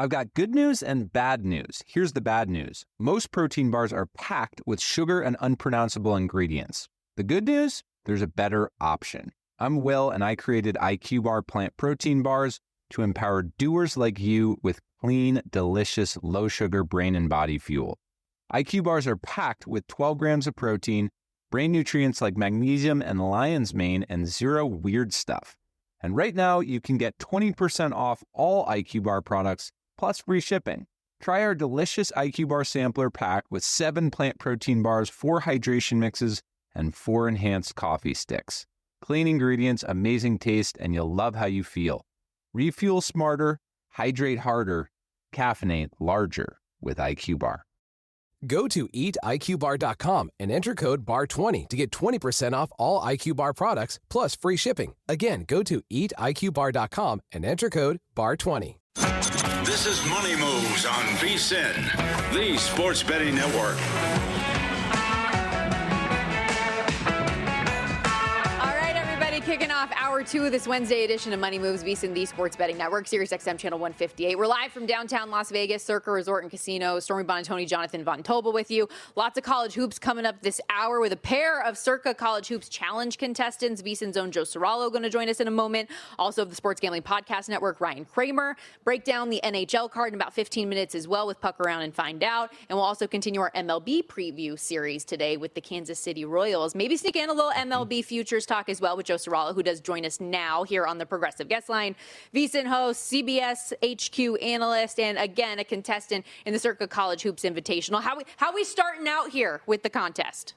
I've got good news and bad news. Here's the bad news. Most protein bars are packed with sugar and unpronounceable ingredients. The good news? There's a better option. I'm Will, and I created IQ Bar plant protein bars to empower doers like you with clean, delicious, low-sugar brain and body fuel. IQ bars are packed with 12 grams of protein, brain nutrients like magnesium and lion's mane, and zero weird stuff. And right now, you can get 20% off all IQ Bar products, plus free shipping. Try our delicious IQ Bar sampler pack with 7 plant protein bars, 4 hydration mixes, and 4 enhanced coffee sticks. Clean ingredients, amazing taste, and you'll love how you feel. Refuel smarter, hydrate harder, caffeinate larger with IQ Bar. Go to eatiqbar.com and enter code BAR20 to get 20% off all IQ Bar products plus free shipping. Again, go to eatiqbar.com and enter code BAR20. This is Money Moves on VSiN, the sports betting network. Kicking off hour 2 of this Wednesday edition of Money Moves, VSiN, the Sports Betting Network, Sirius XM Channel 158. We're live from downtown Las Vegas, Circa Resort and Casino. Stormy, Buonantony, Jonathan Von Tobel with you. Lots of college hoops coming up this hour with a pair of Circa College Hoops Challenge contestants. VSiN's own Joe Ceraulo going to join us in a moment. Also, the Sports Gambling Podcast Network, Ryan Kramer. Break down the NHL card in about 15 minutes as well with Puck Around and Find Out. And we'll also continue our MLB preview series today with the Kansas City Royals. Maybe sneak in a little MLB futures talk as well with Joe Ceraulo, who does join us now here on the Progressive Guest Line. VSiN host, CBS HQ analyst, and again, a contestant in the Circa College Hoops Invitational. How we starting out here with the contest?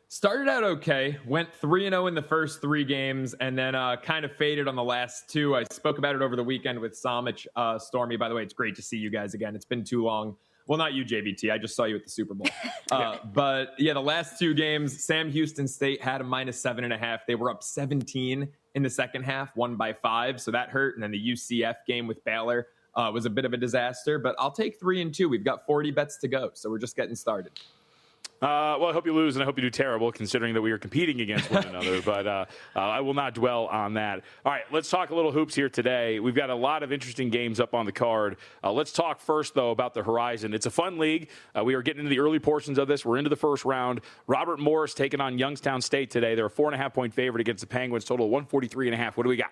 Started out okay, went 3-0 in the first 3 games, and then kind of faded on the last 2. I spoke about it over the weekend with Samich, Stormy. By the way, it's great to see you guys again. It's been too long. Well, not you, JVT. I just saw you at the Super Bowl. But, yeah, the last 2 games, Sam Houston State had a -7.5. They were up 17 in the second half, won by 5, so that hurt. And then the UCF game with Baylor was a bit of a disaster. But I'll take 3 and 2. We've got 40 bets to go, so we're just getting started. Well, I hope you lose, and I hope you do terrible, considering that we are competing against one another. But I will not dwell on that. All right, let's talk a little hoops here today. We've got a lot of interesting games up on the card. Let's talk first, though, about the Horizon. It's a fun league. We are getting into the early portions of this. We're into the first round. Robert Morris taking on Youngstown State today. They're a 4.5-point favorite against the Penguins, total of 143.5. What do we got?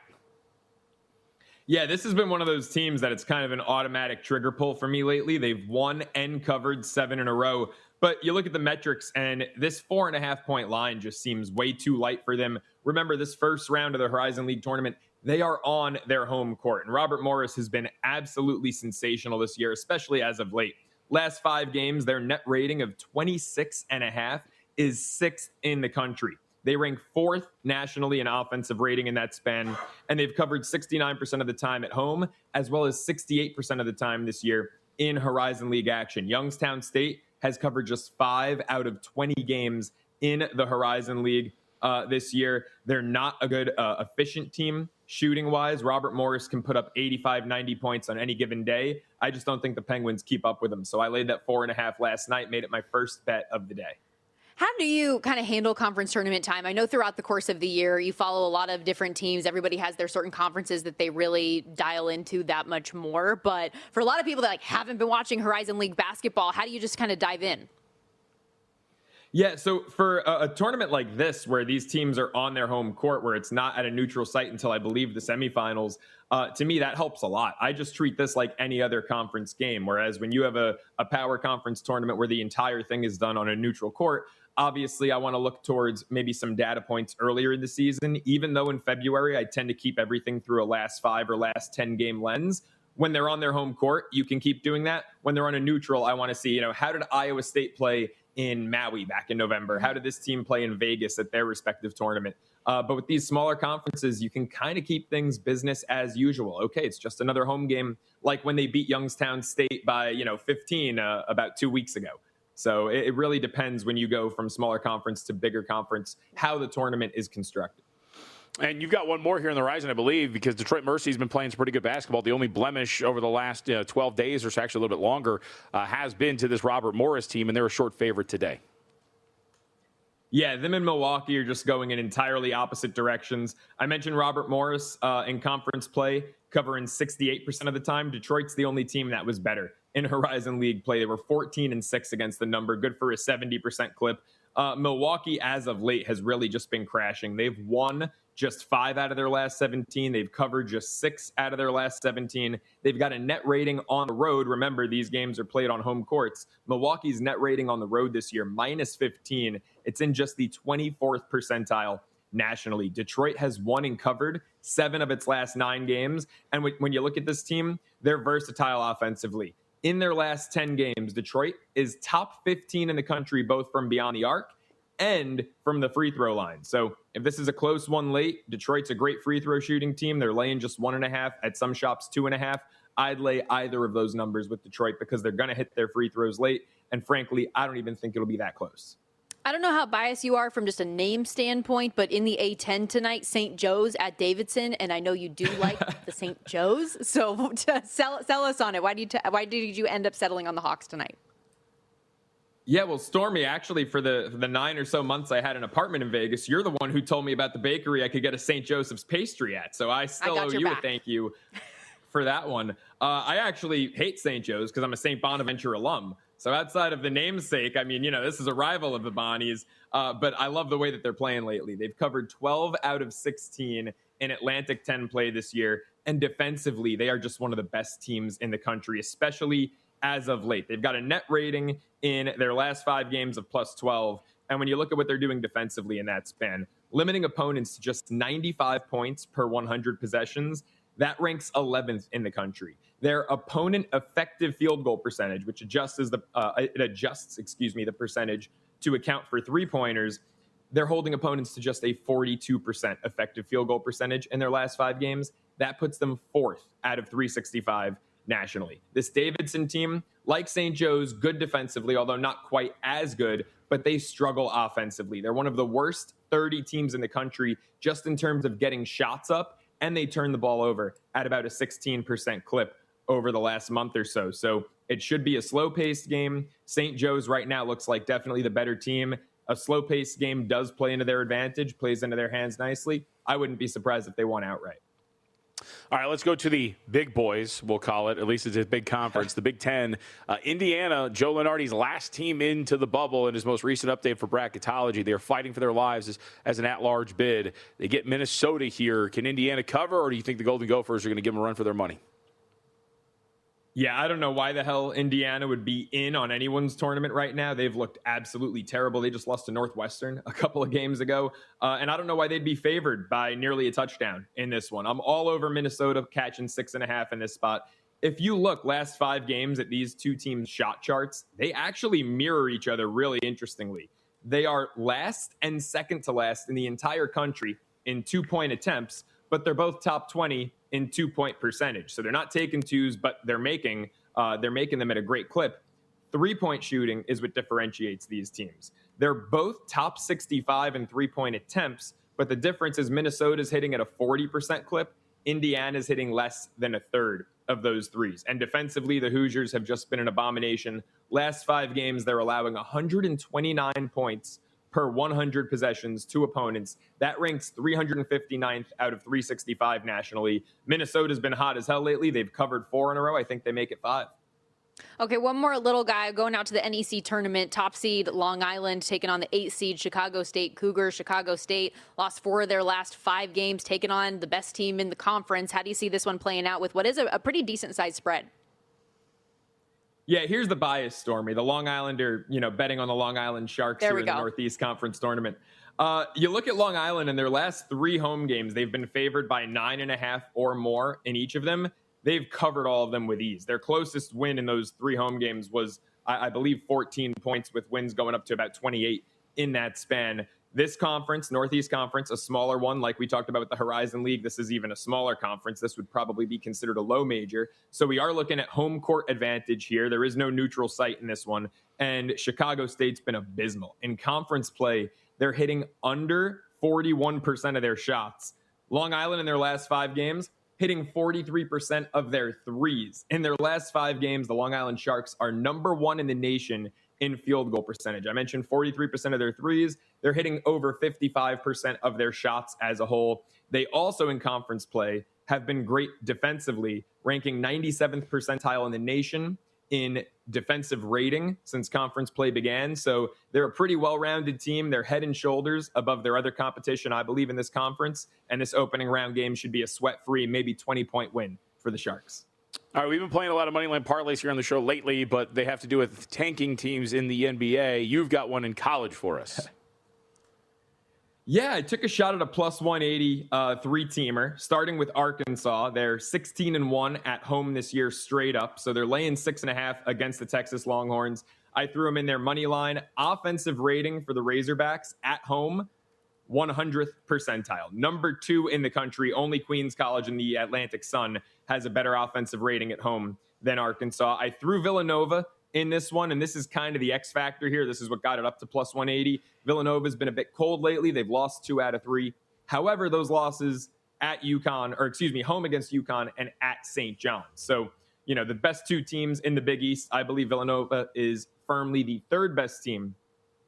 Yeah, this has been one of those teams that it's kind of an automatic trigger pull for me lately. They've won and covered 7 in a row. But you look at the metrics, and this 4.5-point line just seems way too light for them. Remember, this first round of the Horizon League tournament, they are on their home court. And Robert Morris has been absolutely sensational this year, especially as of late. Last 5 games, their net rating of 26.5 is 6th in the country. They rank 4th nationally in offensive rating in that span, and they've covered 69% of the time at home, as well as 68% of the time this year in Horizon League action. Youngstown State has covered just 5 out of 20 games in the Horizon League this year. They're not a good efficient team shooting-wise. Robert Morris can put up 85, 90 points on any given day. I just don't think the Penguins keep up with them. So I laid that 4.5 last night, made it my first bet of the day. How do you kind of handle conference tournament time? I know throughout the course of the year, you follow a lot of different teams. Everybody has their certain conferences that they really dial into that much more. But for a lot of people that haven't been watching Horizon League basketball, how do you just kind of dive in? Yeah, so for a tournament like this, where these teams are on their home court, where it's not at a neutral site until I believe the semifinals, to me, that helps a lot. I just treat this like any other conference game, whereas when you have a power conference tournament where the entire thing is done on a neutral court, obviously, I want to look towards maybe some data points earlier in the season, even though in February, I tend to keep everything through a last 5 or last 10 game lens. When they're on their home court, you can keep doing that. When they're on a neutral, I want to see, how did Iowa State play in Maui back in November? How did this team play in Vegas at their respective tournament? But with these smaller conferences, you can kind of keep things business as usual. Okay, it's just another home game, like when they beat Youngstown State by, 15 about 2 weeks ago. So it really depends when you go from smaller conference to bigger conference, how the tournament is constructed. And you've got one more here in the Horizon, I believe, because Detroit Mercy has been playing some pretty good basketball. The only blemish over the last 12 days, or so, actually a little bit longer, has been to this Robert Morris team, and they're a short favorite today. Yeah, them and Milwaukee are just going in entirely opposite directions. I mentioned Robert Morris in conference play, covering 68% of the time. Detroit's the only team that was better in Horizon League play. They were 14-6 against the number, good for a 70% clip. Milwaukee, as of late, has really just been crashing. They've won just 5 out of their last 17. They've covered just 6 out of their last 17. They've got a net rating on the road. Remember, these games are played on home courts. Milwaukee's net rating on the road this year, -15. It's in just the 24th percentile nationally. Detroit has won and covered 7 of its last 9 games. And when you look at this team, they're versatile offensively. In their last 10 games, Detroit is top 15 in the country, both from beyond the arc and from the free throw line. So if this is a close one late, Detroit's a great free throw shooting team. They're laying just 1.5, at some shops 2.5. I'd lay either of those numbers with Detroit because they're going to hit their free throws late. And frankly, I don't even think it'll be that close. I don't know how biased you are from just a name standpoint, but in the A10 tonight, St. Joe's at Davidson, and I know you do like the St. Joe's. So sell us on it. Why did you end up settling on the Hawks tonight? Yeah, well, Stormy, actually, for the 9 or so months I had an apartment in Vegas, you're the one who told me about the bakery I could get a St. Joseph's pastry at. So I still owe you a thank you for that one. I actually hate St. Joe's because I'm a St. Bonaventure alum. So outside of the namesake, I mean, this is a rival of the Bonnies, but I love the way that they're playing lately. They've covered 12 out of 16 in Atlantic 10 play this year. And defensively, they are just one of the best teams in the country, especially as of late. They've got a net rating in their last 5 games of +12. And when you look at what they're doing defensively in that span, limiting opponents to just 95 points per 100 possessions, that ranks 11th in the country. Their opponent effective field goal percentage, which adjusts the percentage to account for 3-pointers, they're holding opponents to just a 42% effective field goal percentage in their last 5 games. That puts them 4th out of 365 nationally. This Davidson team, like St. Joe's, good defensively, although not quite as good, but they struggle offensively. They're one of the worst 30 teams in the country just in terms of getting shots up, and they turn the ball over at about a 16% clip over the last month or so. So it should be a slow-paced game. St. Joe's right now looks like definitely the better team. A slow-paced game does play into their advantage, plays into their hands nicely. I wouldn't be surprised if they won outright. All right, let's go to the big boys, we'll call it. At least it's a big conference, the Big Ten. Indiana, Joe Lunardi's last team into the bubble in his most recent update for bracketology. They are fighting for their lives as an at-large bid. They get Minnesota here. Can Indiana cover, or do you think the Golden Gophers are going to give them a run for their money? Yeah, I don't know why the hell Indiana would be in on anyone's tournament right now. They've looked absolutely terrible. They just lost to Northwestern a couple of games ago. And I don't know why they'd be favored by nearly a touchdown in this one. I'm all over Minnesota catching 6.5 in this spot. If you look last 5 games at these two teams' shot charts, they actually mirror each other really interestingly. They are last and second to last in the entire country in 2-point attempts, but they're both top 20 in 2-point percentage. So they're not taking twos, but they're making them at a great clip. 3-point shooting is what differentiates these teams. They're both top 65 in 3-point attempts, but the difference is Minnesota's hitting at a 40% clip. Indiana's hitting less than a third of those threes. And defensively, the Hoosiers have just been an abomination. Last 5 games, they're allowing 129 points per 100 possessions to opponents. That ranks 359th out of 365 nationally. Minnesota's been hot as hell lately. They've covered 4 in a row. I think they make it 5. Okay, one more little guy going out to the NEC tournament. Top seed Long Island taking on the 8 seed Chicago State Cougars. Chicago State lost 4 of their last 5 games, taking on the best team in the conference. How do you see this one playing out with what is a pretty decent-sized spread? Yeah, here's the bias, Stormy. The Long Islander, betting on the Long Island Sharks here in the Northeast Conference tournament. You look at Long Island in their last 3 home games, they've been favored by 9.5 or more in each of them. They've covered all of them with ease. Their closest win in those 3 home games was, I believe, 14 points, with wins going up to about 28 in that span. This conference, Northeast Conference, a smaller one, like we talked about with the Horizon League, this is even a smaller conference. This would probably be considered a low major. So we are looking at home court advantage here. There is no neutral site in this one. And Chicago State's been abysmal. In conference play, they're hitting under 41% of their shots. Long Island in their last 5 games, hitting 43% of their threes. In their last 5 games, the Long Island Sharks are number 1 in the nation in field goal percentage. I mentioned 43% of their threes. They're hitting over 55% of their shots as a whole. They also, in conference play, have been great defensively, ranking 97th percentile in the nation in defensive rating since conference play began. So they're a pretty well-rounded team. They're head and shoulders above their other competition, I believe, in this conference. And this opening round game should be a sweat-free, maybe 20-point win for the Sharks. All right, we've been playing a lot of moneyline parlays here on the show lately, but they have to do with tanking teams in the NBA. You've got one in college for us. Yeah, I took a shot at a plus 180 three-teamer, starting with Arkansas. They're 16-1 at home this year straight up, so they're laying 6.5 against the Texas Longhorns. I threw them in their money line. Offensive rating for the Razorbacks at home, 100th percentile. Number 2 in the country. Only Queens College in the Atlantic Sun has a better offensive rating at home than Arkansas. I threw Villanova in this one, and this is kind of the X factor here. This is what got it up to plus 180. Villanova's been a bit cold lately. They've lost 2 out of 3. However, those losses at home against UConn and at St. John's. So, the best 2 teams in the Big East. I believe Villanova is firmly the 3rd best team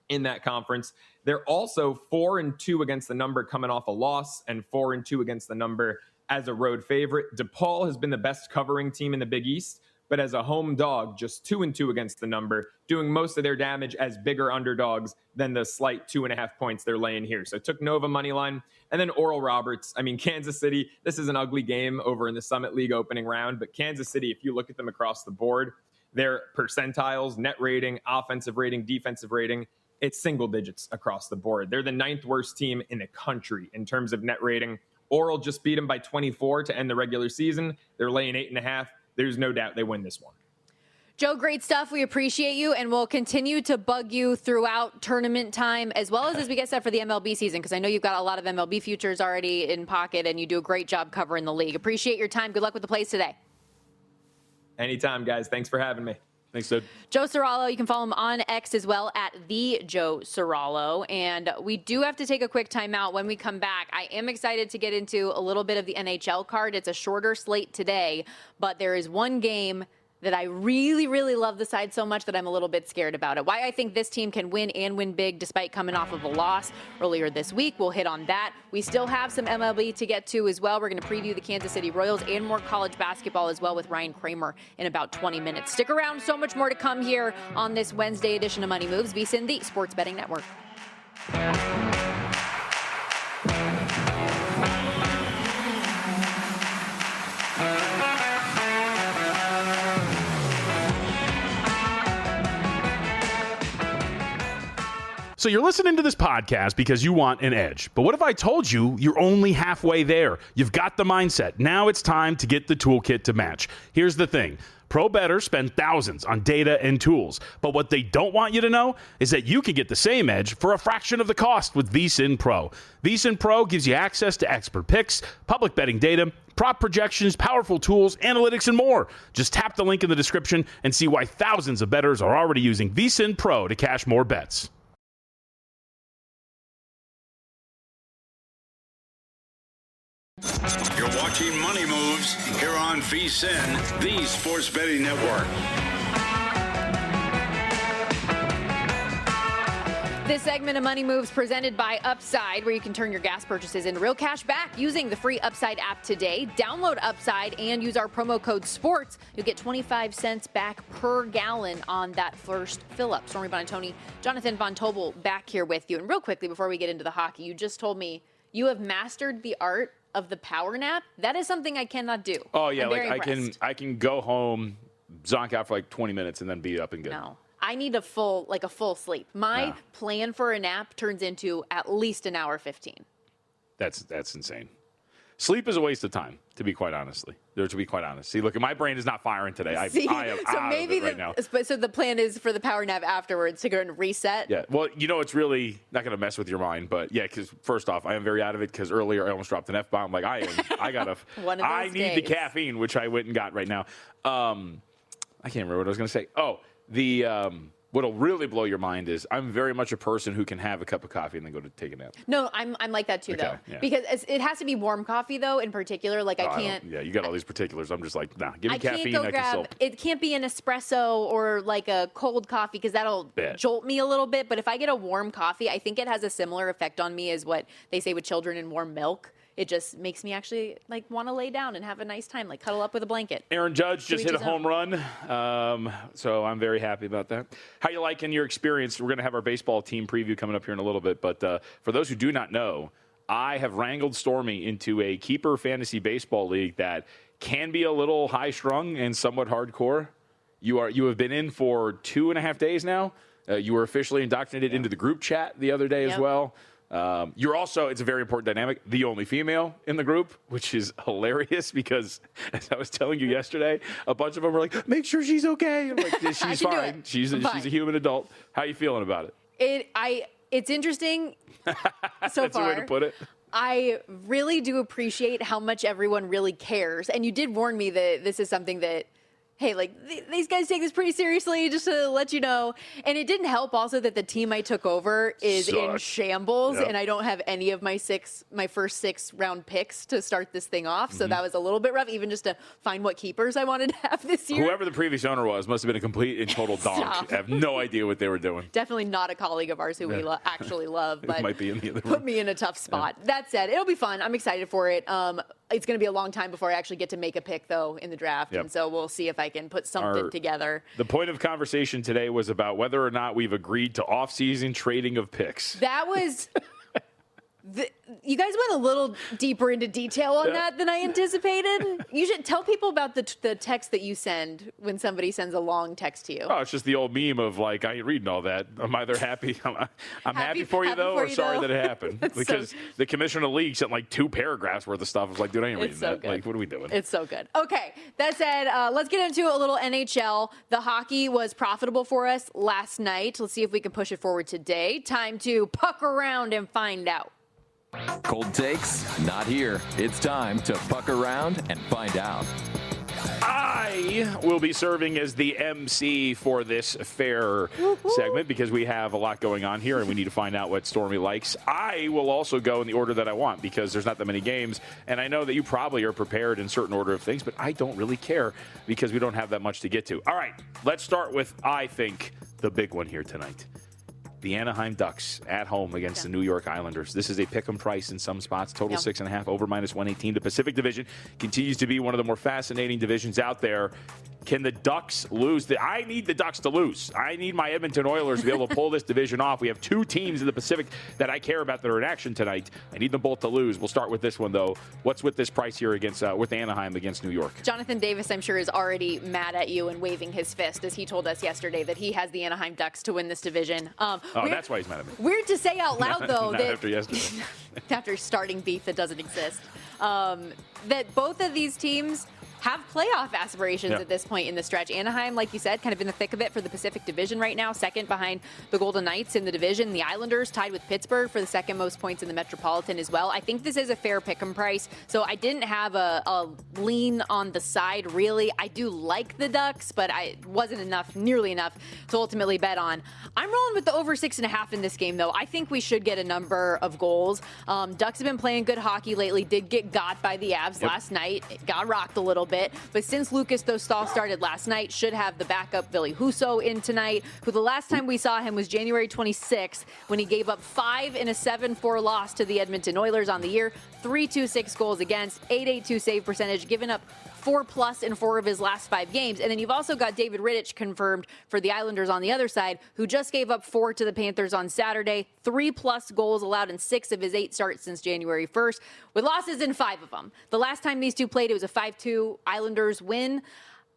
in that conference. They're also 4-2 against the number coming off a loss and 4-2 against the number as a road favorite. DePaul has been the best covering team in the Big East, but as a home dog, just 2-2 against the number, doing most of their damage as bigger underdogs than the slight 2.5 points they're laying here. So took Nova money line, and then Oral Roberts. I mean, Kansas City, this is an ugly game over in the Summit League opening round, but Kansas City, if you look at them across the board, their percentiles, net rating, offensive rating, defensive rating, it's single digits across the board. They're the 9th worst team in the country in terms of net rating. Oral just beat them by 24 to end the regular season. They're laying 8.5. There's no doubt they win this one. Joe, great stuff. We appreciate you, and we'll continue to bug you throughout tournament time as well as we get set for the MLB season, because I know you've got a lot of MLB futures already in pocket, and you do a great job covering the league. Appreciate your time. Good luck with the plays today. Anytime, guys. Thanks for having me. Thanks, dude. Joe Ceraulo, you can follow him on X as well at the Joe Ceraulo. And we do have to take a quick timeout. When we come back, I am excited to get into a little bit of the NHL card. It's a shorter slate today, but there is one game that I really, really love the side so much that I'm a little bit scared about it. Why I think this team can win and win big despite coming off of a loss earlier this week. We'll hit on that. We still have some MLB to get to as well. We're going to preview the Kansas City Royals and more college basketball as well with Ryan Kramer in about 20 minutes. Stick around. So much more to come here on this Wednesday edition of Money Moves, VSiN, the Sports Betting Network. So you're listening to this podcast because you want an edge. But what if I told you you're only halfway there? You've got the mindset. Now it's time to get the toolkit to match. Here's the thing. Pro bettors spend thousands on data and tools. But what they don't want you to know is that you can get the same edge for a fraction of the cost with VSiN Pro. VSiN Pro gives you access to expert picks, public betting data, prop projections, powerful tools, analytics, and more. Just tap the link in the description and see why thousands of bettors are already using VSiN Pro to cash more bets. You're watching Money Moves here on VSiN, the Sports Betting Network. This segment of Money Moves presented by Upside, where you can turn your gas purchases into real cash back using the free Upside app today. Download Upside and use our promo code SPORTS. You'll get 25 cents back per gallon on that first fill-up. Stormy Buonantony, Jonathan Von Tobel back here with you. And real quickly, before we get into the hockey, you just told me you have mastered the art of the power nap. That is something I cannot do. Oh yeah, like I can go home, zonk out for like 20 minutes and then be up and good. No. I need a full sleep. My plan for a nap turns into at least an hour 15. That's insane. Sleep is a waste of time, to be quite honest. See, look, my brain is not firing today. I am out of it right now. So the plan is for the power nap afterwards to go and reset? Yeah. Well, it's really not going to mess with your mind. But, yeah, because first off, I am very out of it because earlier I almost dropped an F-bomb. Like, I need the caffeine, which I went and got right now. I can't remember what I was going to say. Oh, the What'll really blow your mind is I'm very much a person who can have a cup of coffee and then go to take a nap. No, I'm like that too, though. Yeah. Because it has to be warm coffee, though, in particular. Like, I can't. Yeah, you got all these particulars. I'm just like, nah, give me I can't caffeine. go I can grab. still. It can't be an espresso or like a cold coffee because that'll jolt me a little bit. But if I get a warm coffee, I think it has a similar effect on me as what they say with children in warm milk. It just makes me actually like want to lay down and have a nice time, like cuddle up with a blanket. Aaron Judge just hit a home run, so I'm very happy about that. How you liking your experience? We're going to have our baseball team preview coming up here in a little bit, but for those who do not know, I have wrangled Stormy into a keeper fantasy baseball league that can be a little high-strung and somewhat hardcore. You have been in for 2.5 days now. You were officially indoctrinated into the group chat the other day as well. You're also, it's a very important dynamic, the only female in the group, which is hilarious because, as I was telling you yesterday, a bunch of them were like, make sure she's okay. I'm like, she's fine. She's a human adult. How are you feeling about it? It's interesting so That's far. That's a way to put it. I really do appreciate how much everyone really cares. And you did warn me that this is something that, hey, like, these guys take this pretty seriously, just to let you know. And it didn't help also that the team I took over is in shambles, and I don't have any of my first 6 round picks to start this thing off. So that was a little bit rough, even just to find what keepers I wanted to have this year. Whoever the previous owner was must have been a complete and total donk. I have no idea what they were doing. Definitely not a colleague of ours who we actually love, but might be in the other put me in a tough spot. That said, it'll be fun. I'm excited for it. It's going to be a long time before I actually get to make a pick, though, in the draft. And so we'll see if I can put something together. The point of conversation today was about whether or not we've agreed to off-season trading of picks. That was... you guys went a little deeper into detail on that than I anticipated. You should tell people about the text that you send when somebody sends a long text to you. Oh, it's just the old meme of like, I ain't reading all that. I'm either happy, I'm happy for you though, or sorry that it happened. Because the commissioner of the league sent like 2 paragraphs worth of stuff. I was like, dude, I ain't reading that. Good. Like, what are we doing? It's so good. Okay, that said, let's get into a little NHL. The hockey was profitable for us last night. Let's see if we can push it forward today. Time to puck around and find out. Cold takes? Not here. It's time to puck around and find out. I will be serving as the MC for this fair segment because we have a lot going on here and we need to find out what Stormy likes. I will also go in the order that I want because there's not that many games, and I know that you probably are prepared in certain order of things, but I don't really care because we don't have that much to get to. All right, let's start with, I think, the big one here tonight. The Anaheim Ducks at home against the New York Islanders. This is a pick 'em price in some spots. Total 6.5, over -118. The Pacific Division continues to be one of the more fascinating divisions out there. Can the Ducks lose? I need the Ducks to lose. I need my Edmonton Oilers to be able to pull this division off. We have 2 teams in the Pacific that I care about that are in action tonight. I need them both to lose. We'll start with this one, though. What's with this price here against with Anaheim against New York? Jonathan Davis, I'm sure, is already mad at you and waving his fist as he told us yesterday that he has the Anaheim Ducks to win this division. That's why he's mad at me. Weird to say out loud, though, that after yesterday. after starting beef that doesn't exist, that both of these teams have playoff aspirations at this point in the stretch. Anaheim, like you said, kind of in the thick of it for the Pacific Division right now, second behind the Golden Knights in the division. The Islanders tied with Pittsburgh for the second most points in the Metropolitan as well. I think this is a fair pick'em price, so I didn't have a lean on the side, really. I do like the Ducks, but I wasn't nearly enough to ultimately bet on. I'm rolling with the over 6.5 in this game, though. I think we should get a number of goals. Ducks have been playing good hockey lately, did get got by the Avs last night. It got rocked a little bit. But since Lucas Dostal started last night, should have the backup Ville Husso in tonight, who the last time we saw him was January 26th when he gave up 5 in a 7-4 loss to the Edmonton Oilers on the year. 3.26 goals against, 8.82 save percentage, given up 4+ in 4 of his last 5 games. And then you've also got David Rittich confirmed for the Islanders on the other side, who just gave up 4 to the Panthers on Saturday. 3+ goals allowed in 6 of his 8 starts since January 1st, with losses in 5 of them. The last time these two played, it was a 5-2 Islanders win.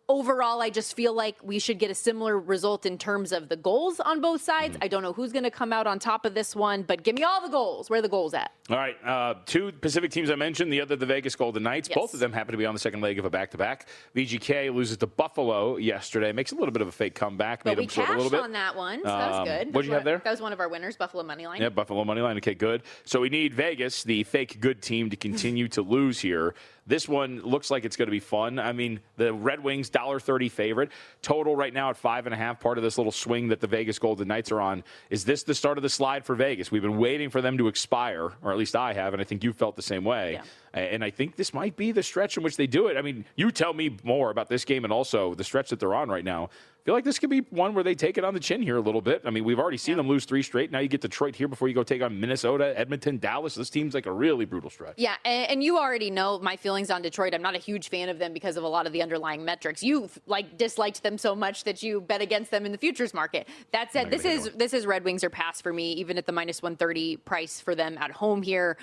Overall, I just feel like we should get a similar result in terms of the goals on both sides. I don't know who's going to come out on top of this one, but give me all the goals. Where are the goals at? All right. 2 Pacific teams I mentioned, the other the Vegas Golden Knights. Yes. Both of them happen to be on the second leg of a back-to-back. VGK loses to Buffalo yesterday. Makes a little bit of a fake comeback. But made we them sort of a little cashed bit. on that one, so that was good. What'd you have there? That was one of our winners, Buffalo Moneyline. Yeah, Buffalo Moneyline. Okay, good. So we need Vegas, the fake good team, to continue to lose here. This one looks like it's going to be fun. I mean, the Red Wings, $1.30 favorite. Total right now at 5.5, part of this little swing that the Vegas Golden Knights are on. Is this the start of the slide for Vegas? We've been waiting for them to expire, or at least I have, and I think you felt the same way. Yeah. And I think this might be the stretch in which they do it. I mean, you tell me more about this game and also the stretch that they're on right now. I feel like this could be one where they take it on the chin here a little bit. I mean, we've already seen them lose 3 straight. Now you get Detroit here before you go take on Minnesota, Edmonton, Dallas. This team's like a really brutal stretch. Yeah, and you already know my feelings on Detroit. I'm not a huge fan of them because of a lot of the underlying metrics. You disliked them so much that you bet against them in the futures market. That said, this is Red Wings or pass for me, even at the minus 130 price for them at home here.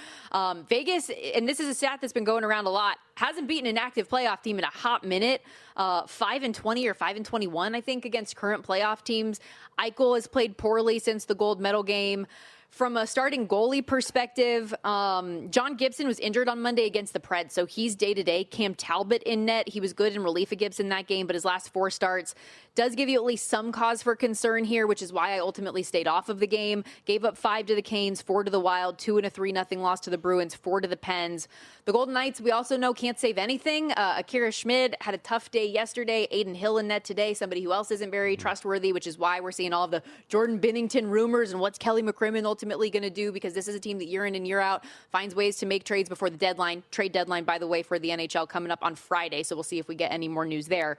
Vegas, and this is a stat that's been going around a lot, hasn't beaten an active playoff team in a hot minute. 5-20 or 5-21, I think, against current playoff teams. Eichel has played poorly since the gold medal game. From a starting goalie perspective, John Gibson was injured on Monday against the Preds, so he's day-to-day. Cam Talbot in net. He was good in relief of Gibson that game, but his last 4 starts does give you at least some cause for concern here, which is why I ultimately stayed off of the game. Gave up 5 to the Canes, 4 to the Wild, 2 and a 3-0 loss to the Bruins, 4 to the Pens. The Golden Knights, we also know, can't save anything. Akira Schmid had a tough day yesterday. Aiden Hill in net today, somebody who else isn't very trustworthy, which is why we're seeing all of the Jordan Binnington rumors and what's Kelly McCrimmon ultimately going to do, because this is a team that year in and year out finds ways to make trades before the deadline. Trade deadline, by the way, for the NHL coming up on Friday, so we'll see if we get any more news there.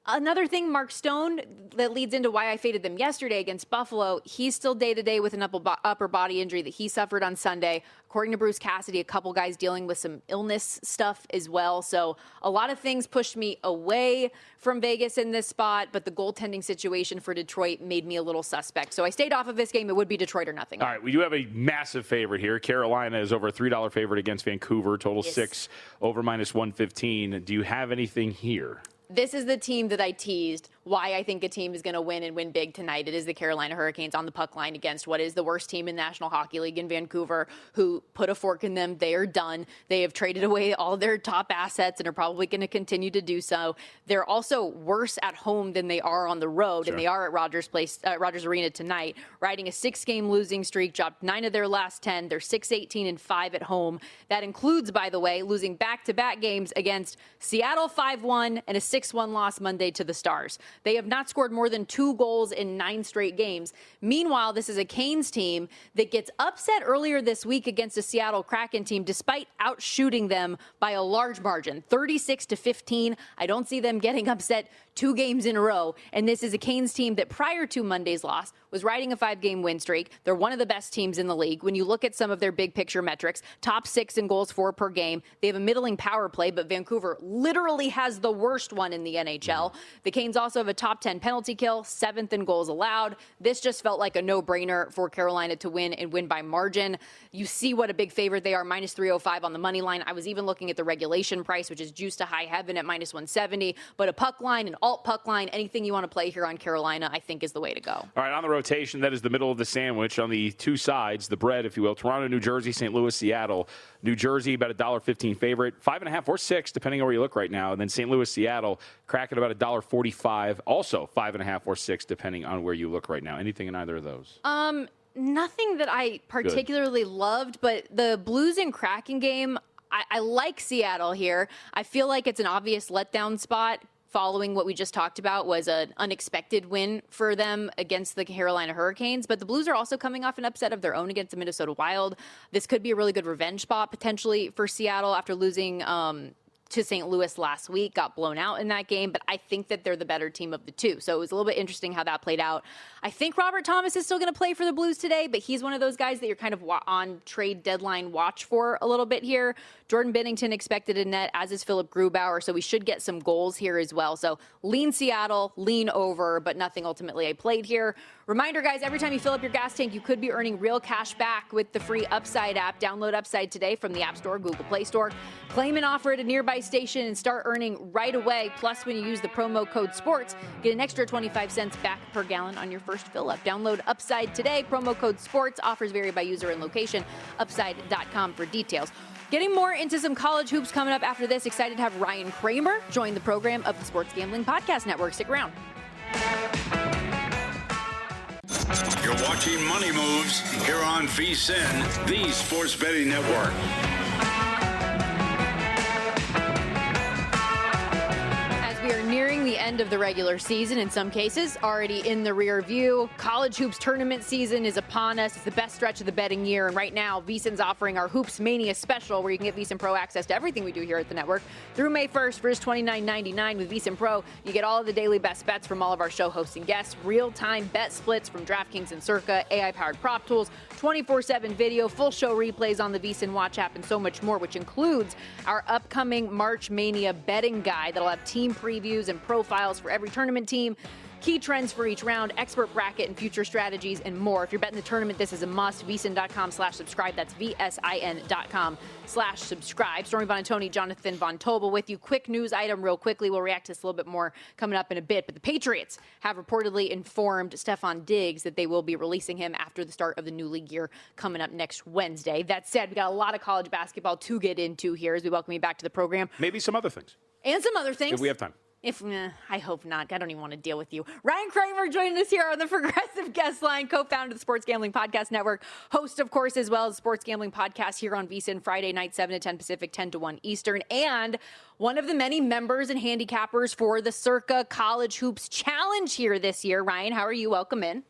Another thing, Mark Stone, that leads into why I faded them yesterday against Buffalo. He's still day-to-day with an upper body injury that he suffered on Sunday. According to Bruce Cassidy, a couple guys dealing with some illness stuff as well. So a lot of things pushed me away from Vegas in this spot, but the goaltending situation for Detroit made me a little suspect. So I stayed off of this game. It would be Detroit or nothing. All right, we do have a massive favorite here. Carolina is over a $3 favorite against Vancouver. Total 6, over minus 115. Do you have anything here? This is the team that I teased why I think a team is going to win and win big tonight. It is the Carolina Hurricanes on the puck line against what is the worst team in National Hockey League in Vancouver, who put a fork in them. They are done. They have traded away all their top assets and are probably going to continue to do so. They're also worse at home than they are on the road, and they are at Rogers Arena tonight, riding a 6-game losing streak, dropped 9 of their last 10. They're 6-18-5 at home. That includes, by the way, losing back-to-back games against Seattle 5-1 and a 6-1 loss Monday to the Stars. They have not scored more than 2 goals in 9 straight games. Meanwhile, this is a Canes team that gets upset earlier this week against a Seattle Kraken team, despite outshooting them by a large margin, 36-15. I don't see them getting upset 2 games in a row. And this is a Canes team that prior to Monday's loss was riding a 5-game win streak. They're one of the best teams in the league. When you look at some of their big picture metrics, top 6 in goals for per game. They have a middling power play, but Vancouver literally has the worst one in the NHL. The Canes also have a top 10 penalty kill, 7th in goals allowed. This just felt like a no-brainer for Carolina to win and win by margin. You see what a big favorite they are, minus 305 on the money line. I was even looking at the regulation price, which is juiced to high heaven at minus 170. But a puck line, an alt puck line, anything you want to play here on Carolina, I think is the way to go. All right, on the rotation, that is the middle of the sandwich. On the 2 sides, the bread, if you will, Toronto, New Jersey, St. Louis, Seattle. New Jersey, about $1.15 favorite, 5.5 or 6, depending on where you look right now. And then St. Louis, Seattle, cracking about $1.45, also 5.5 or 6, depending on where you look right now. Anything in either of those? Nothing that I particularly loved, but the Blues and Kraken game, I like Seattle here. I feel like it's an obvious letdown spot following what we just talked about was an unexpected win for them against the Carolina Hurricanes. But the Blues are also coming off an upset of their own against the Minnesota Wild. This could be a really good revenge spot potentially for Seattle after losing to St. Louis last week, got blown out in that game, but I think that they're the better team of the 2. So it was a little bit interesting how that played out. I think Robert Thomas is still going to play for the Blues today, but he's one of those guys that you're kind of on trade deadline watch for a little bit here. Jordan Binnington expected in net, as is Philip Grubauer, so we should get some goals here as well. So lean Seattle, lean over, but nothing ultimately I played here. Reminder, guys, every time you fill up your gas tank, you could be earning real cash back with the free Upside app. Download Upside today from the App Store, Google Play Store. Claim an offer at a nearby station and start earning right away. Plus, when you use the promo code SPORTS, get an extra 25 cents back per gallon on your first fill-up. Download Upside today. Promo code SPORTS. Offers vary by user and location. Upside.com for details. Getting more into some college hoops coming up after this. Excited to have Ryan Kramer join the program of the Sports Gambling Podcast Network. Stick around. You're watching Money Moves here on VSiN, the Sports Betting Network. end of the regular season in some cases, already in the rear view. College hoops tournament season is upon us. It's the best stretch of the betting year. And right now, VSiN's offering our Hoops Mania special, where you can get VSiN Pro access to everything we do here at the network through May 1st for just $29.99 with VSiN Pro. You get all of the daily best bets from all of our show hosts and guests, real-time bet splits from DraftKings and Circa, AI-powered prop tools, 24/7 video, full show replays on the VSiN Watch app, and so much more, which includes our upcoming March Mania betting guide that'll have team previews and profiles for every tournament team, key trends for each round, expert bracket and future strategies, and more. If you're betting the tournament, this is a must. VSiN.com/subscribe. That's VSIN.com/subscribe. Stormy Buonantony, Jonathan Von Tobel with you. Quick news item real quickly. We'll react to this a little bit more coming up in a bit. But the Patriots have reportedly informed Stephon Diggs that they will be releasing him after the start of the new league year coming up next Wednesday. That said, we got a lot of college basketball to get into here as we welcome you back to the program. Maybe some other things. And some other things. If we have time. I hope not. I don't even want to deal with you. Ryan Kramer joining us here on the Progressive Guest Line, co-founder of the Sports Gambling Podcast Network, host, of course, as well as Sports Gambling Podcast here on VSiN Friday night, 7 to 10 Pacific, 10 to 1 Eastern, and one of the many members and handicappers for the Circa College Hoops Challenge here this year. Ryan, how are you? Welcome in.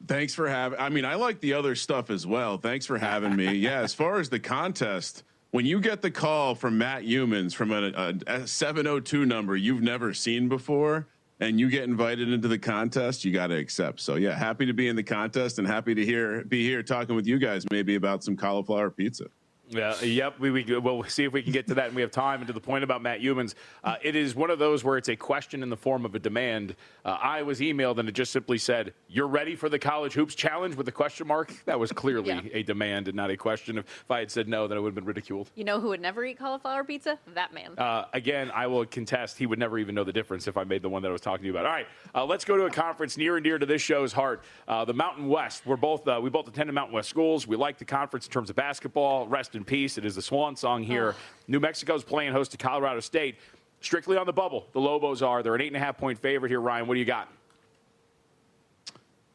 Thanks for having. I mean, I like the other stuff as well. Thanks for having me. Yeah, as far as the contest, when you get the call from Matt Humans from a 702 number you've never seen before, and you get invited into the contest, you got to accept. So yeah, happy to be in the contest and happy to be here talking with you guys maybe about some cauliflower pizza. Yeah, yep. We'll see if we can get to that, and we have time. And to the point about Matt Humans, it is one of those where it's a question in the form of a demand. I was emailed, and it just simply said, "You're ready for the College Hoops Challenge?" with a question mark. That was clearly a demand and not a question. If I had said no, then I would have been ridiculed. You know who would never eat cauliflower pizza? That man. Again, I will contest. He would never even know the difference if I made the one that I was talking to you about. All right, let's go to a conference near and dear to this show's heart, the Mountain West. We both attended Mountain West schools. We like the conference in terms of basketball. Rest in peace. It is the swan song here. New Mexico's playing host to Colorado State. Strictly on the bubble, the Lobos are. They're an 8.5-point favorite here. Ryan, what do you got?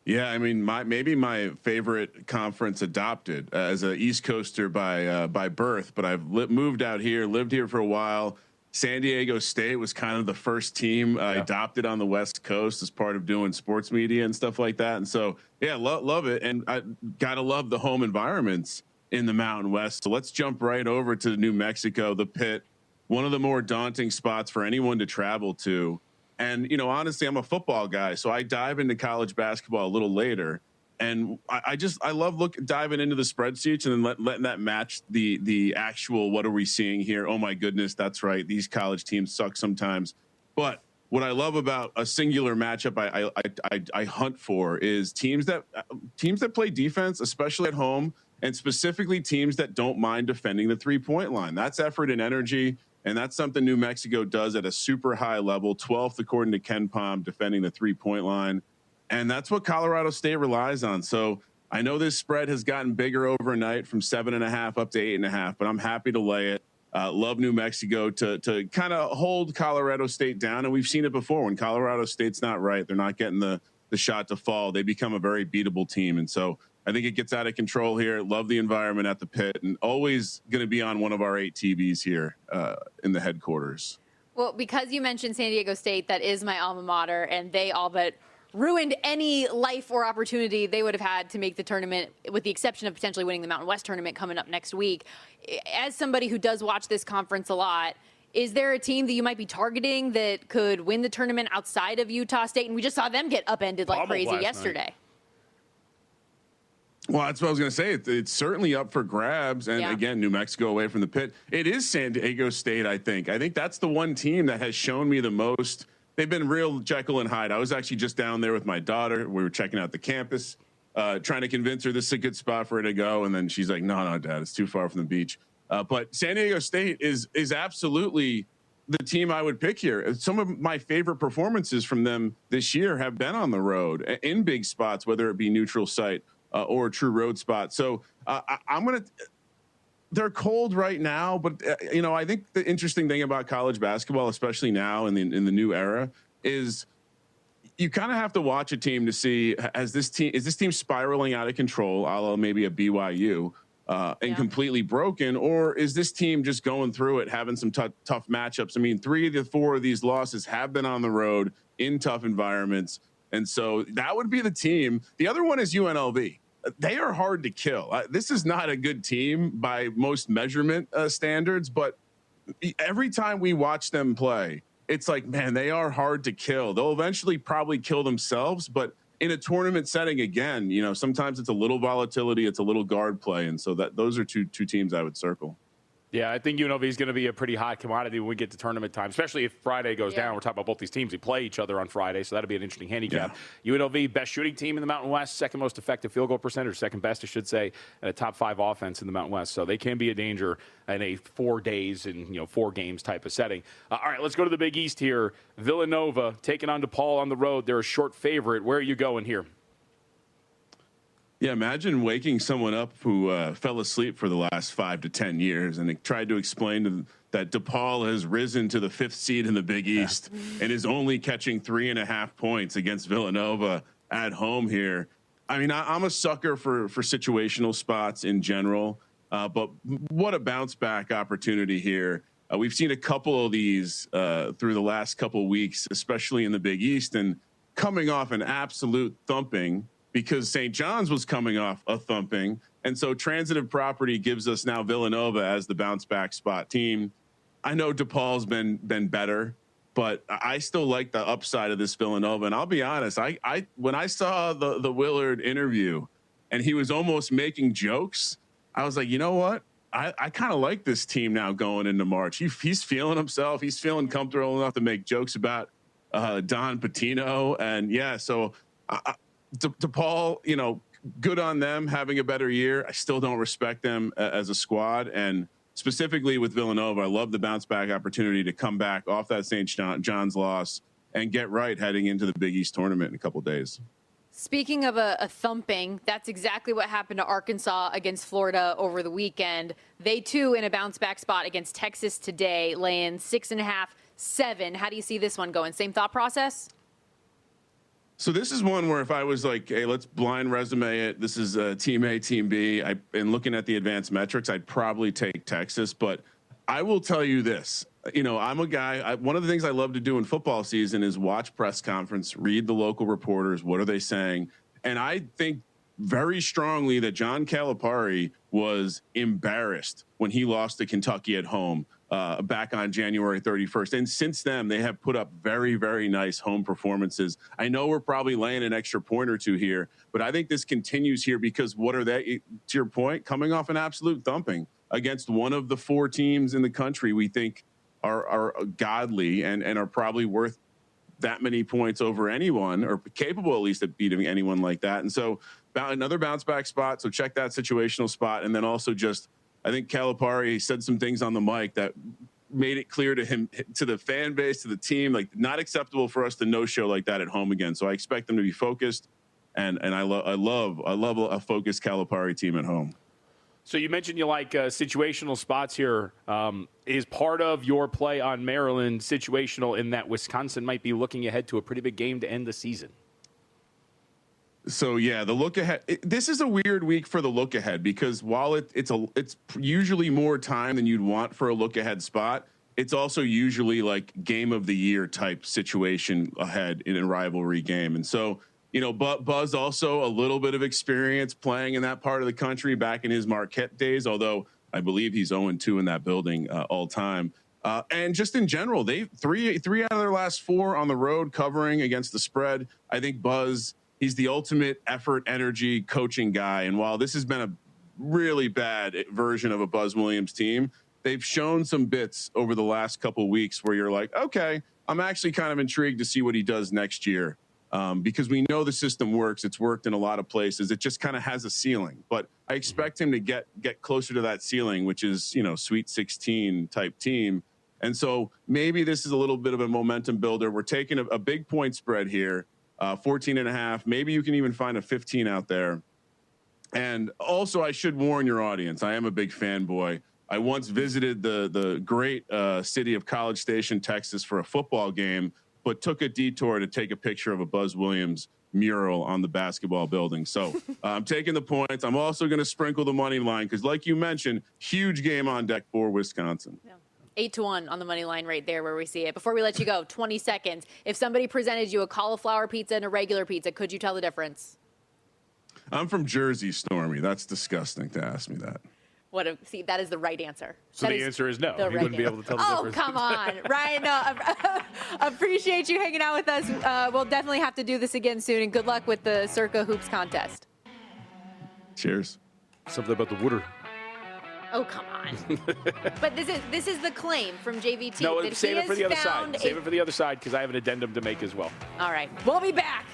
Yeah, I mean, maybe my favorite conference adopted as an East Coaster by birth, but I've moved out here, lived here for a while. San Diego State was kind of the first team adopted on the West Coast as part of doing sports media and stuff like that. And so, yeah, love it. And I gotta love the home environments in the Mountain West. So let's jump right over to New Mexico, the Pit, one of the more daunting spots for anyone to travel to. And, you know, honestly, I'm a football guy, so I dive into college basketball a little later. And I love diving into the spreadsheets and then letting that match the actual, what are we seeing here? Oh my goodness, that's right. These college teams suck sometimes. But what I love about a singular matchup I hunt for is teams that play defense, especially at home, and specifically teams that don't mind defending the 3-point line. That's effort and energy, and that's something New Mexico does at a super high level, 12th according to Ken Pom, defending the 3-point line. And that's what Colorado State relies on. So I know this spread has gotten bigger overnight from 7.5 up to 8.5, but I'm happy to lay it. Love New Mexico to kind of hold Colorado State down. And we've seen it before. When Colorado State's not right, they're not getting the shot to fall, they become a very beatable team. And so I think it gets out of control here. Love the environment at the Pit, and always going to be on one of our 8 TVs here in the headquarters. Well, because you mentioned San Diego State, that is my alma mater, and they all but ruined any life or opportunity they would have had to make the tournament, with the exception of potentially winning the Mountain West tournament coming up next week. As somebody who does watch this conference a lot, is there a team that you might be targeting that could win the tournament outside of Utah State? And we just saw them get upended like crazy yesterday. Night. Well, that's what I was going to say. It's certainly up for grabs. And again, New Mexico away from the Pit. It is San Diego State, I think. I think that's the one team that has shown me the most. They've been real Jekyll and Hyde. I was actually just down there with my daughter. We were checking out the campus, trying to convince her this is a good spot for her to go. And then she's like, no, Dad, it's too far from the beach. But San Diego State is absolutely the team I would pick here. Some of my favorite performances from them this year have been on the road in big spots, whether it be neutral site or a true road spot. So I'm going to – they're cold right now, but, I think the interesting thing about college basketball, especially now in the new era, is you kind of have to watch a team to see is this team spiraling out of control, a la maybe a BYU, and completely broken, or is this team just going through it, having some tough matchups? I mean, 3 of the 4 of these losses have been on the road in tough environments. And so that would be the team. The other one is UNLV. They are hard to kill. This is not a good team by most measurement standards, but every time we watch them play, it's like, man, they are hard to kill. They'll eventually probably kill themselves, but in a tournament setting, again, sometimes it's a little volatility, it's a little guard play, and so those are two teams I would circle. Yeah, I think UNLV is going to be a pretty hot commodity when we get to tournament time, especially if Friday goes down. We're talking about both these teams. They play each other on Friday, so that'll be an interesting handicap. Yeah. UNLV, best shooting team in the Mountain West, second most effective field goal percentage, second best, I should say, and a top 5 offense in the Mountain West. So they can be a danger in a 4 days and 4 games type of setting. All right, let's go to the Big East here. Villanova taking on DePaul on the road. They're a short favorite. Where are you going here? Yeah, imagine waking someone up who fell asleep for the last 5 to 10 years and tried to explain to them that DePaul has risen to the 5th seed in the Big East and is only catching 3.5 points against Villanova at home here. I mean, I'm a sucker for situational spots in general, but what a bounce back opportunity here. We've seen a couple of these through the last couple of weeks, especially in the Big East, and coming off an absolute thumping, because St. John's was coming off a thumping. And so transitive property gives us now Villanova as the bounce back spot team. I know DePaul's been better, but I still like the upside of this Villanova. And I'll be honest, I when I saw the Willard interview and he was almost making jokes, I was like, you know what? I kind of like this team now going into March. He's feeling himself. He's feeling comfortable enough to make jokes about Don Patino. And so DePaul, good on them having a better year. I still don't respect them as a squad. And specifically with Villanova, I love the bounce back opportunity to come back off that St. John's loss and get right heading into the Big East tournament in a couple of days. Speaking of a thumping, that's exactly what happened to Arkansas against Florida over the weekend. They, too, in a bounce-back spot against Texas today, laying 6.5, 7. How do you see this one going? Same thought process? So this is one where if I was like, hey, let's blind resume it. This is team A, team B. And looking at the advanced metrics, I'd probably take Texas. But I will tell you this. I'm a guy. One of the things I love to do in football season is watch press conference, read the local reporters. What are they saying? And I think very strongly that John Calipari was embarrassed when he lost to Kentucky at home back on January 31st. And since then, they have put up very, very nice home performances. I know we're probably laying an extra point or two here, but I think this continues here because what are they, to your point, coming off an absolute thumping against one of the 4 teams in the country we think are godly and are probably worth that many points over anyone, or capable at least of beating anyone like that. And so another bounce back spot. So check that situational spot. And then also just, I think Calipari said some things on the mic that made it clear to him, to the fan base, to the team, like not acceptable for us to no show like that at home again. So I expect them to be focused. And I love a focused Calipari team at home. So you mentioned you like situational spots here. Is part of your play on Maryland situational in that Wisconsin might be looking ahead to a pretty big game to end the season? So yeah, the look ahead. This is a weird week for the look ahead because while it's usually more time than you'd want for a look ahead spot, it's also usually like game of the year type situation ahead in a rivalry game. And so, Buzz also a little bit of experience playing in that part of the country back in his Marquette days, although I believe he's 0-2 in that building all time. And just in general, they three out of their last 4 on the road covering against the spread. I think Buzz, he's the ultimate effort, energy coaching guy. And while this has been a really bad version of a Buzz Williams team, they've shown some bits over the last couple of weeks where you're like, okay, I'm actually kind of intrigued to see what he does next year. Because we know the system works. It's worked in a lot of places. It just kind of has a ceiling. But I expect him to get closer to that ceiling, which is, Sweet 16 type team. And so maybe this is a little bit of a momentum builder. We're taking a big point spread here, 14.5. Maybe you can even find a 15 out there. And also, I should warn your audience, I am a big fanboy. I once visited the great city of College Station, Texas for a football game, but took a detour to take a picture of a Buzz Williams mural on the basketball building. So I'm taking the points. I'm also going to sprinkle the money line because, like you mentioned, huge game on deck for Wisconsin. Yeah. 8-1 on the money line right there where we see it. Before we let you go, 20 seconds. If somebody presented you a cauliflower pizza and a regular pizza, could you tell the difference? I'm from Jersey, Stormy. That's disgusting to ask me that. See, that is the right answer. So the answer is no. You wouldn't be able to tell the difference. Oh, come on. Ryan, no, appreciate you hanging out with us. We'll definitely have to do this again soon, and good luck with the Circa Hoops contest. Cheers. Something about the water. Oh, come on. But this is the claim from JVT. No, that save it for the other side. Save it for the other side because I have an addendum to make as well. All right. We'll be back.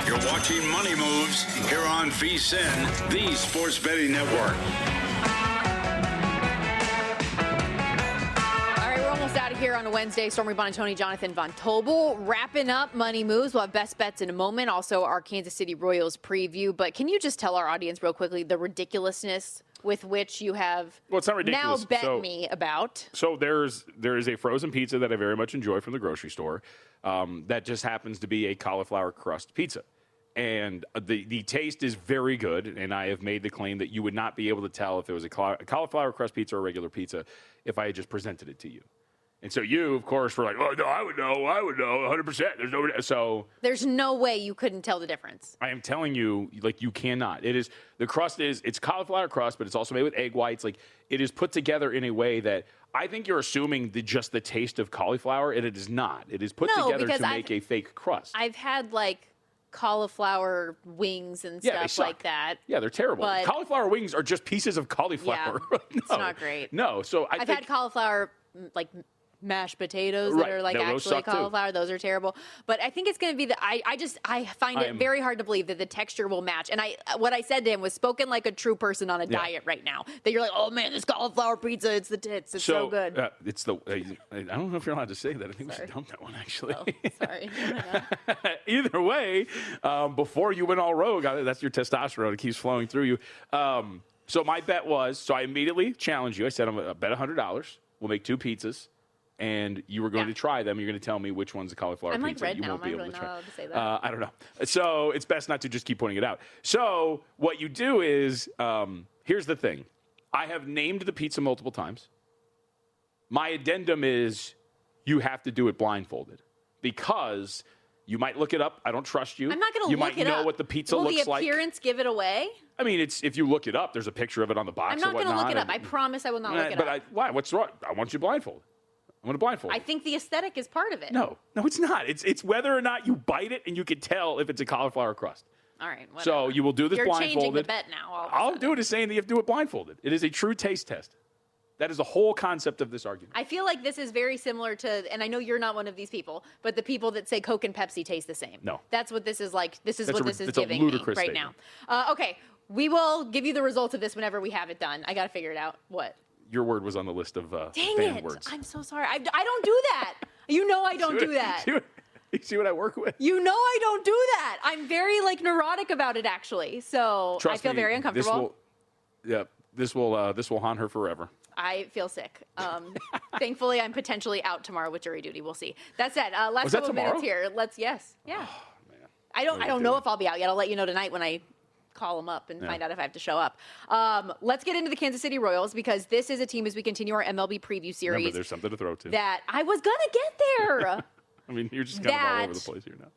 You're watching Money Moves here on VSiN, the sports betting network. All right, we're almost out of here on a Wednesday. Stormy, Buonantony, Jonathan Von Tobel wrapping up Money Moves. We'll have best bets in a moment. Also, our Kansas City Royals preview. But can you just tell our audience real quickly the ridiculousness with which you have it's not ridiculous. Now bet me about? So there is a frozen pizza that I very much enjoy from the grocery store that just happens to be a cauliflower crust pizza. And the taste is very good, and I have made the claim that you would not be able to tell if it was a cauliflower crust pizza or a regular pizza if I had just presented it to you. And so you, of course, were like, oh, no, I would know, 100%. There's no way you couldn't tell the difference. I am telling you, like, you cannot. The crust it's cauliflower crust, but it's also made with egg whites. Like, it is put together in a way that I think you're assuming just the taste of cauliflower, and it is not. It is put together to make a fake crust. I've had, like, cauliflower wings and stuff like that. Yeah, they're terrible. But cauliflower wings are just pieces of cauliflower. Yeah, it's not great. No, so I've had cauliflower, like, mashed potatoes that are like actually cauliflower. Those are terrible. But I think it's going to be I find it very hard to believe that the texture will match. And what I said to him was spoken like a true person on a diet right now. That you're like, oh man, this cauliflower pizza, it's the tits. It's so good. It's the. I don't know if you're allowed to say that. I think we should dump that one actually. Oh, sorry. Either way, before you went all rogue, that's your testosterone. It keeps flowing through you. So my bet was, I immediately challenged you. I said, I'm going to bet $100. We'll make 2 pizzas. And you were going to try them. You're going to tell me which one's the cauliflower pizza. I'm like red you now. won't be Am I able really to not try. allowed to say that? I don't know. So it's best not to just keep pointing it out. So what you do is, here's the thing. I have named the pizza multiple times. My addendum is you have to do it blindfolded because you might look it up. I don't trust you. I'm not going to look it up. You might know what the pizza looks like. Will the appearance give it away? I mean, if you look it up, there's a picture of it on the box. I'm not going to look it up. I promise I will not look it up. Why? What's wrong? I want you blindfolded. I'm going to blindfold. I think the aesthetic is part of it. No, it's not. It's whether or not you bite it and you can tell if it's a cauliflower crust. All right. Whatever. So you will do this blindfolded. You're changing the bet now. I'll do it as saying that you have to do it blindfolded. It is a true taste test. That is the whole concept of this argument. I feel like this is very similar to, and I know you're not one of these people, but the people that say Coke and Pepsi taste the same. No. That's what this is like. This is what this is giving me right statement. now. Okay. We will give you the results of this whenever we have it done. I got to figure it out. What? Your word was on the list of Dang banned it. words. I'm so sorry. I don't do that. You know I don't do that. You see what I work with? You know I don't do that. I'm very neurotic about it actually. So Trust I feel me, very uncomfortable. This will haunt her forever. I feel sick. Thankfully, I'm potentially out tomorrow with jury duty. We'll see. That said, last couple of minutes here. Yeah. Oh, man. I don't know if I'll be out yet. I'll let you know tonight when I call them up and find out if I have to show up. Let's get into the Kansas City Royals because this is a team as we continue our MLB preview series. Remember, there's something to throw to. That I was going to get there. I mean, you're just kind of all over the place here now.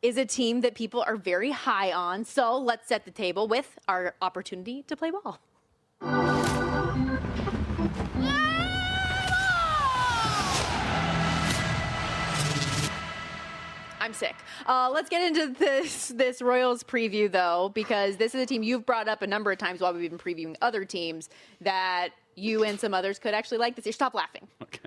Is a team that people are very high on. So let's set the table with our opportunity to play ball. I'm sick. Let's get into this Royals preview, though, because this is a team you've brought up a number of times while we've been previewing other teams that you and some others could actually like this year. Stop laughing. Okay.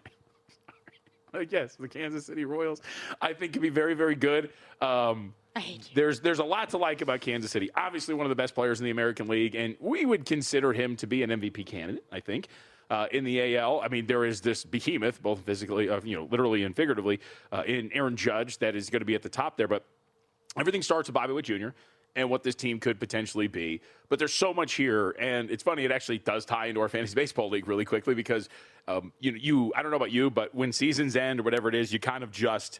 Yes, the Kansas City Royals, I think, could be very, very good. I hate you. There's a lot to like about Kansas City. Obviously, one of the best players in the American League, and we would consider him to be an MVP candidate, I think. In the AL, I mean, there is this behemoth, both physically, literally and figuratively, in Aaron Judge that is going to be at the top there. But everything starts with Bobby Witt Jr. and what this team could potentially be. But there's so much here, and it's funny, it actually does tie into our fantasy baseball league really quickly because, I don't know about you, but when seasons end or whatever it is, you kind of just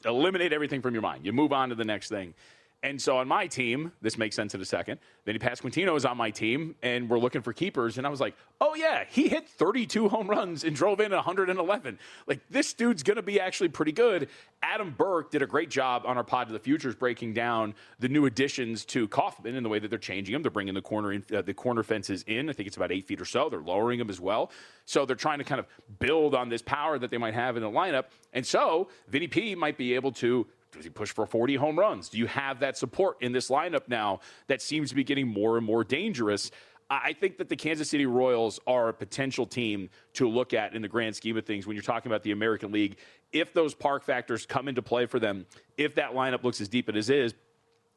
eliminate everything from your mind. You move on to the next thing. And so on my team, this makes sense in a second, Vinny Pasquantino is on my team, and we're looking for keepers. And I was like, oh, yeah, he hit 32 home runs and drove in 111. Like, this dude's going to be actually pretty good. Adam Burke did a great job on our Pod to the Futures breaking down the new additions to Kaufman and the way that they're changing them. They're bringing the corner fences in. I think it's about 8 feet or so. They're lowering them as well. So they're trying to kind of build on this power that they might have in the lineup. And so Vinny P might be able to. Does he push for 40 home runs? Do you have that support in this lineup now that seems to be getting more and more dangerous? I think that the Kansas City Royals are a potential team to look at in the grand scheme of things when you're talking about the American League. If those park factors come into play for them, if that lineup looks as deep as it is,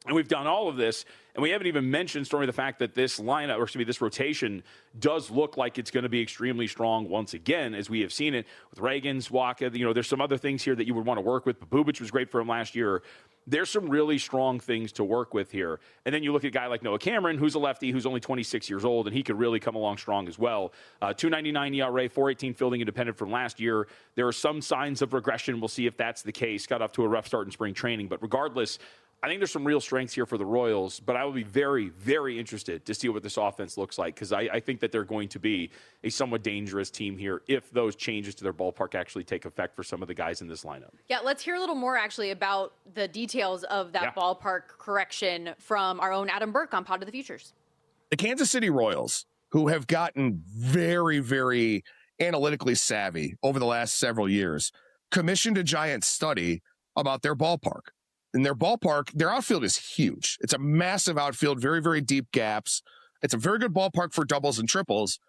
and we've done all of this, and we haven't even mentioned, Stormy, the fact that this lineup, or excuse me, this rotation does look like it's going to be extremely strong once again, as we have seen it with Reagans, Waka. There's some other things here that you would want to work with. But Bubic was great for him last year. There's some really strong things to work with here. And then you look at a guy like Noah Cameron, who's a lefty, who's only 26 years old, and he could really come along strong as well. 2.99 ERA, 4.18 fielding independent from last year. There are some signs of regression. We'll see if that's the case. Got off to a rough start in spring training. But regardless, I think there's some real strengths here for the Royals, but I will be very, very interested to see what this offense looks like because I think that they're going to be a somewhat dangerous team here if those changes to their ballpark actually take effect for some of the guys in this lineup. Yeah, let's hear a little more actually about the details of that ballpark correction from our own Adam Burke on Pod of the Futures. The Kansas City Royals, who have gotten very, very analytically savvy over the last several years, commissioned a giant study about their ballpark. In their ballpark, their outfield is huge. It's a massive outfield, very, very deep gaps. It's a very good ballpark for doubles and triples.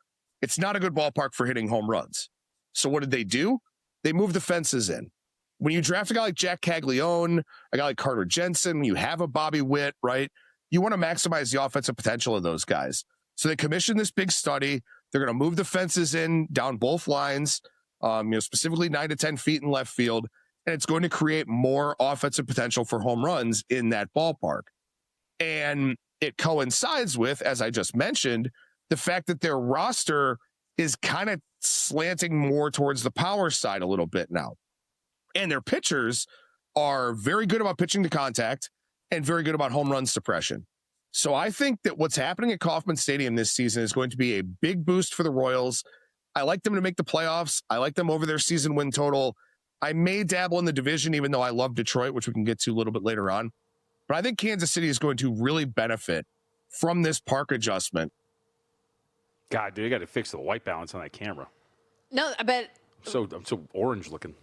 It's not a good ballpark for hitting home runs. So what did they do? They moved the fences in. When you draft a guy like Jack Caglione, a guy like Carter Jensen, when you have a Bobby Witt, right? You want to maximize the offensive potential of those guys. So they commissioned this big study. They're going to move the fences in down both lines, specifically 9 to 10 feet in left field. And it's going to create more offensive potential for home runs in that ballpark. And it coincides with, as I just mentioned, the fact that their roster is kind of slanting more towards the power side a little bit now. And their pitchers are very good about pitching to contact and very good about home run suppression. So I think that what's happening at Kauffman Stadium this season is going to be a big boost for the Royals. I like them to make the playoffs. I like them over their season win total. I may dabble in the division, even though I love Detroit, which we can get to a little bit later on. But I think Kansas City is going to really benefit from this park adjustment. God, dude, you got to fix the white balance on that camera. No, but I'm so orange looking.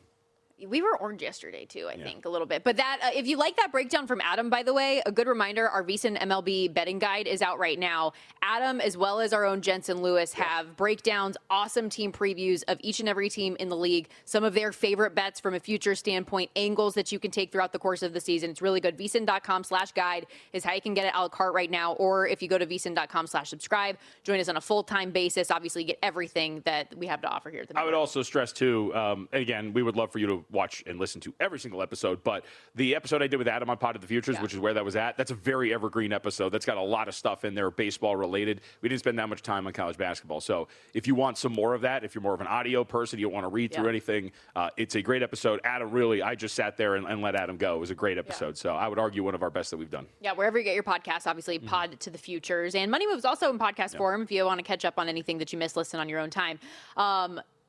We were orange yesterday, too, I think, a little bit. But that, if you like that breakdown from Adam, by the way, a good reminder, our VSiN MLB betting guide is out right now. Adam, as well as our own Jensen Lewis, have breakdowns, awesome team previews of each and every team in the league, some of their favorite bets from a future standpoint, angles that you can take throughout the course of the season. It's really good. VSiN.com/guide is how you can get it a la carte right now. Or if you go to VSiN.com/subscribe, join us on a full-time basis. Obviously, get everything that we have to offer here at the I would also stress, too, again, we would love for you to watch and listen to every single episode, but the episode I did with Adam on Pod of the Futures, which is where that was at, that's a very evergreen episode. That's got a lot of stuff in there, baseball related. We didn't spend that much time on college basketball. So if you want some more of that, if you're more of an audio person, you don't want to read through anything, it's a great episode. Adam, really, I just sat there and let Adam go. It was a great episode. So I would argue one of our best that we've done. Yeah, wherever you get your podcasts, obviously, Pod to the Futures. And Money Moves also in podcast form if you want to catch up on anything that you missed, listen on your own time.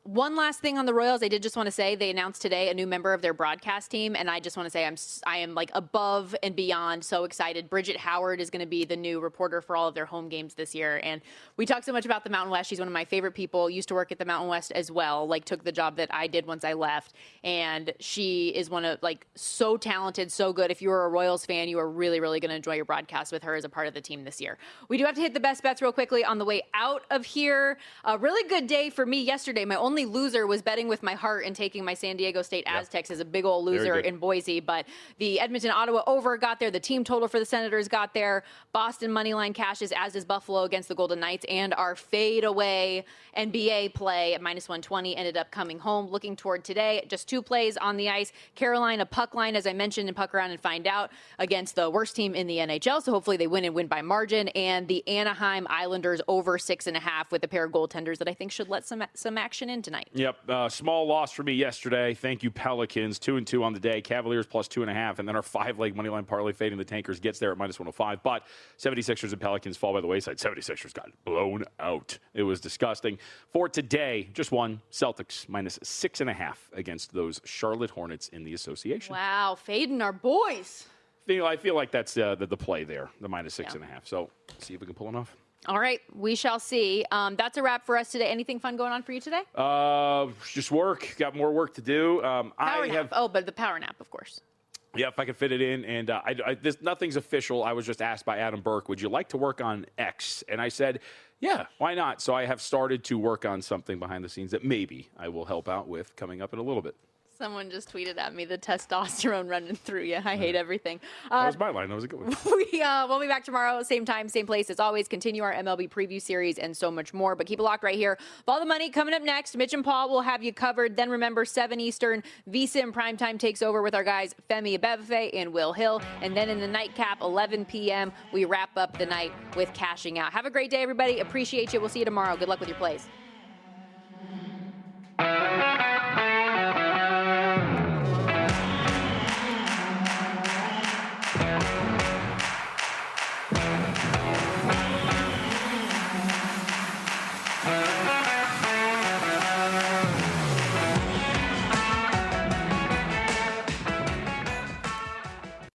One last thing on the Royals, I did just want to say they announced today a new member of their broadcast team, and I just want to say I am like above and beyond so excited. Bridget Howard is going to be the new reporter for all of their home games this year, and we talk so much about the Mountain West. She's one of my favorite people. Used to work at the Mountain West as well. Like took the job that I did once I left, and she is one of like so talented, so good. If you are a Royals fan, you are really, really going to enjoy your broadcast with her as a part of the team this year. We do have to hit the best bets real quickly on the way out of here. A really good day for me yesterday. My only only loser was betting with my heart and taking my San Diego State Aztecs as a big old loser in Boise. But the Edmonton-Ottawa over got there. The team total for the Senators got there. Boston moneyline cashes, as does Buffalo against the Golden Knights. And our fade away NBA play at -120 ended up coming home. Looking toward today, just 2 plays on the ice. Carolina puck line, as I mentioned, and puck around and find out against the worst team in the NHL. So hopefully they win and win by margin. And the Anaheim Islanders over 6.5 with a pair of goaltenders that I think should let some action in tonight. Yep. Small loss for me yesterday. Thank you, Pelicans. 2-2 on the day. Cavaliers +2.5. And then our 5-leg moneyline parlay fading the Tankers gets there at -105. But 76ers and Pelicans fall by the wayside. 76ers got blown out. It was disgusting. For today, just one. Celtics -6.5 against those Charlotte Hornets in the association. Wow. Fading our boys. I feel like that's the play there, the -6.5. So see if we can pull it off. All right, we shall see. That's a wrap for us today. Anything fun going on for you today? Just work. Got more work to do. Power nap. Oh, but the power nap, of course. Yeah, if I could fit it in. And nothing's official. I was just asked by Adam Burke, would you like to work on X? And I said, yeah, why not? So I have started to work on something behind the scenes that maybe I will help out with coming up in a little bit. Someone just tweeted at me, the testosterone running through you. I hate everything. That was my line. That was a good one. We'll be back tomorrow, same time, same place. As always, continue our MLB preview series and so much more. But keep it locked right here. Follow the money coming up next. Mitch and Paul will have you covered. Then remember, 7 Eastern, VSiN Primetime takes over with our guys Femi Abebefe and Will Hill. And then in the nightcap, 11 p.m., we wrap up the night with Cashing Out. Have a great day, everybody. Appreciate you. We'll see you tomorrow. Good luck with your plays.